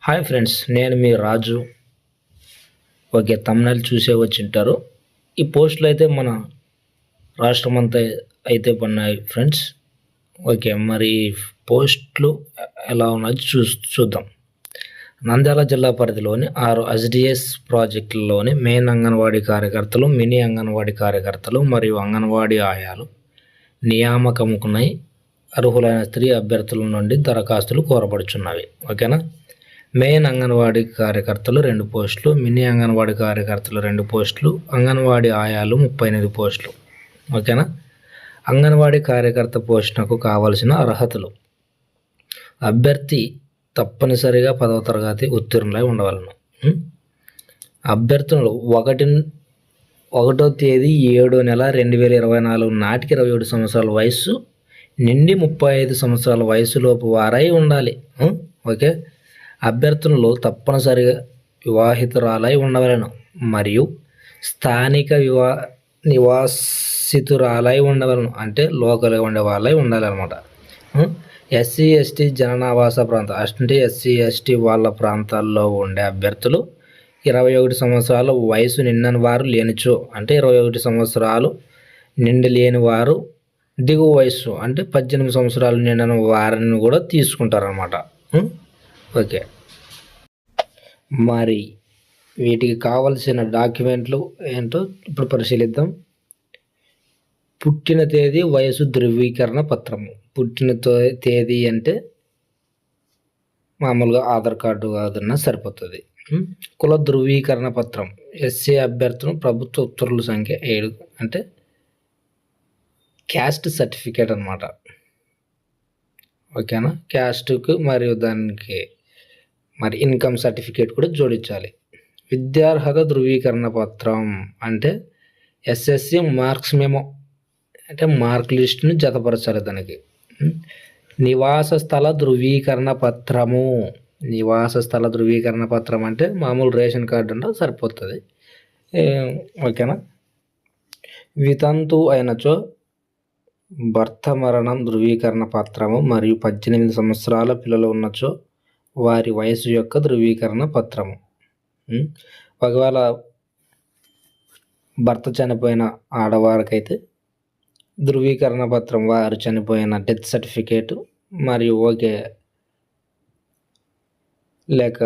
Hi friends, నేను మీ రాజు. Okay, thumbnail చూసే వచ్చింటారు. ఈ పోస్టులు అయితే మన రాష్ట్రం అంతా అయితే పడినాయి ఫ్రెండ్స్. ఓకే, మరి పోస్టులు ఎలా ఉన్నాయి చూద్దాం. నంద్యాల జిల్లా పరిధిలోని 6 ఎస్డిఎస్ ప్రాజెక్టుల్లోని మెయిన్ అంగన్వాడీ కార్యకర్తలు, మినీ అంగన్వాడీ కార్యకర్తలు మరియు అంగన్వాడీ ఆయాలు నియామకముకునై అర్హులైన స్త్రీ అభ్యర్థుల నుండి దరఖాస్తులు కోరబడుచున్నవి. ఓకేనా. మెయిన్ అంగన్వాడీ కార్యకర్తలు 2 పోస్టులు, మినీ అంగన్వాడీ కార్యకర్తలు 2 పోస్టులు, అంగన్వాడీ ఆయాలు 38 పోస్టులు. ఓకేనా. అంగన్వాడీ కార్యకర్త పోస్టునకు కావలసిన అర్హతలు: అభ్యర్థి తప్పనిసరిగా 10వ తరగతి ఉత్తీర్ణులై ఉండవలను. అభ్యర్థులు 1వ తేదీ 7వ నెల 2024 నాటికి 27 సంవత్సరాల వయస్సు నిండి 35 సంవత్సరాల వయసులోపు వారై ఉండాలి. ఓకే. అభ్యర్థులలో తప్పనిసరిగా వివాహితురాలై ఉండవలను మరియు స్థానిక నివాసితురాలై ఉండవలను, అంటే లోకల్గా ఉండే వాళ్ళై ఉండాలన్నమాట. ఎస్సీ ఎస్టీ జననావాస ప్రాంతం అంటే ఎస్సీ ఎస్టీ వాళ్ళ ప్రాంతాల్లో ఉండే అభ్యర్థులు 21 సంవత్సరాల వయసు నిండని వారు లేనిచో, అంటే 21 సంవత్సరాలు నిండి లేని వారు దిగువ వయసు అంటే 18 సంవత్సరాలు నిండిన వారిని కూడా తీసుకుంటారన్నమాట. ఓకే, మరి వీటికి కావలసిన డాక్యుమెంట్లు ఏంటో ఇప్పుడు పరిశీలిద్దాం. పుట్టిన తేదీ, వయసు ధృవీకరణ పత్రము. పుట్టిన తేదీ అంటే మామూలుగా ఆధార్ కార్డు అదన్నా సరిపోతుంది. కుల ధృవీకరణ పత్రం. ఎస్సీ అభ్యర్థులు ప్రభుత్వ ఉత్తర్వుల సంఖ్య 7 అంటే క్యాస్ట్ సర్టిఫికేట్ అన్నమాట. ఓకేనా. క్యాస్ట్కు మరియు దానికి మరి ఇన్కమ్ సర్టిఫికేట్ కూడా జోడించాలి. విద్యార్హత ధృవీకరణ పత్రం అంటే ఎస్ఎస్సి మార్క్స్ మెమో అంటే మార్క్ లిస్ట్ని జతపరచాలి దానికి. నివాస స్థల ధృవీకరణ పత్రము. నివాస స్థల ధృవీకరణ పత్రం అంటే మామూలు రేషన్ కార్డు అంటే సరిపోతుంది. ఓకేనా. వితంతు అయినచో భర్త మరణం ధృవీకరణ పత్రము మరియు 18 సంవత్సరాల పిల్లలు ఉన్నచో వారి వయసు యొక్క ధృవీకరణ పత్రము. ఒకవేళ భర్త చనిపోయిన ఆడవారికైతే ధృవీకరణ పత్రం, వారు చనిపోయిన డెత్ సర్టిఫికేటు మరియు ఓకే లేక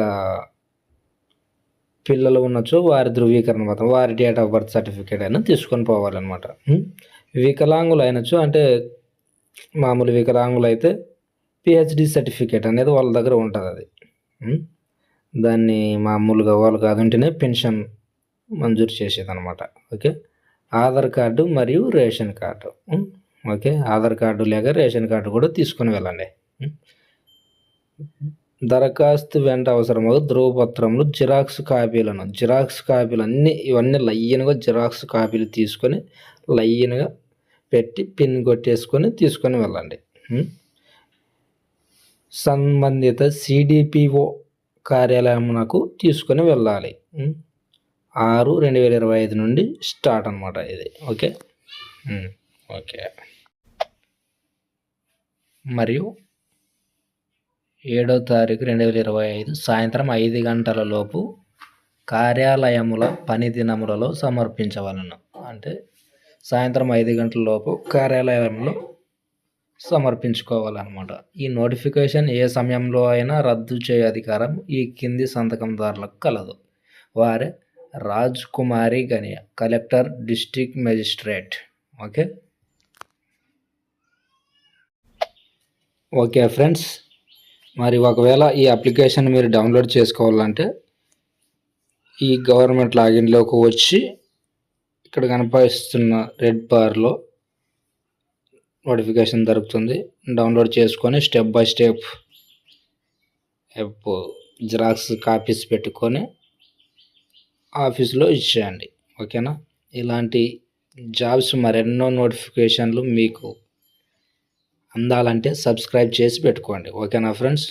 పిల్లలు ఉన్నచో వారి ధృవీకరణ పత్రం, వారి డేట్ ఆఫ్ బర్త్ సర్టిఫికేట్ అయినా తీసుకొని పోవాలన్నమాట. వికలాంగులు అయినచో అంటే మామూలు వికలాంగులు అయితే పిహెచ్డి సర్టిఫికేట్ అనేది వాళ్ళ దగ్గర ఉంటుంది. అది దాన్ని మామూలుగా వాళ్ళకి అది ఉంటేనే పెన్షన్ మంజూరు చేసేది అనమాట. ఓకే. ఆధార్ కార్డు మరియు ration card. Okay, Aadhaar card లేక రేషన్ కార్డు కూడా తీసుకొని వెళ్ళండి. దరఖాస్తు వెంట అవసరమగు ధృవపత్రములు, జిరాక్స్ కాపీలు ఇవన్నీ లైన్గా జిరాక్స్ కాపీలు తీసుకొని లైన్గా పెట్టి పిన్ కొట్టేసుకొని తీసుకొని వెళ్ళండి. సంబంధిత సిడిపిఓ కార్యాలయమునకు తీసుకొని వెళ్ళాలి. 6/2025 నుండి స్టార్ట్ అనమాట ఇది. ఓకే. ఓకే, మరియు 7వ తారీఖు 2025 సాయంత్రం 5 గంటల లోపు కార్యాలయముల పని దినములలో సమర్పించవలను. అంటే సాయంత్రం 5 గంటల లోపు కార్యాలయంలో సమర్పించుకోవాలన్నమాట. ఈ నోటిఫికేషన్ ఏ సమయంలో అయినా రద్దు చేయ అధికారం ఈ కింది సంతకందారులకు కలదు. వారే Raj Kumari Ganiya, collector, district magistrate. Okay. Okay friends, మరి ఒకవేళ ఈ అప్లికేషన్ మీరు డౌన్లోడ్ చేసుకోవాలంటే ఈ గవర్నమెంట్ లాగిన్లోకి వచ్చి ఇక్కడ కనిపిస్తున్న రెడ్ బార్లో నోటిఫికేషన్ దొరుకుతుంది. డౌన్లోడ్ చేసుకొని step by step xerox copies పెట్టుకొని ఆఫీస్లో ఇచ్చేయండి. ఓకేనా. ఇలాంటి జాబ్స్ మరెన్నో నోటిఫికేషన్లు మీకు అందాలంటే సబ్స్క్రైబ్ చేసి పెట్టుకోండి. ఓకేనా ఫ్రెండ్స్.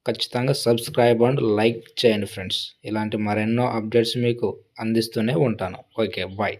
ఖచ్చితంగా సబ్స్క్రైబ్ అండ్ లైక్ చేయండి ఫ్రెండ్స్. ఇలాంటి మరెన్నో అప్డేట్స్ మీకు అందిస్తూనే ఉంటాను. Okay, bye.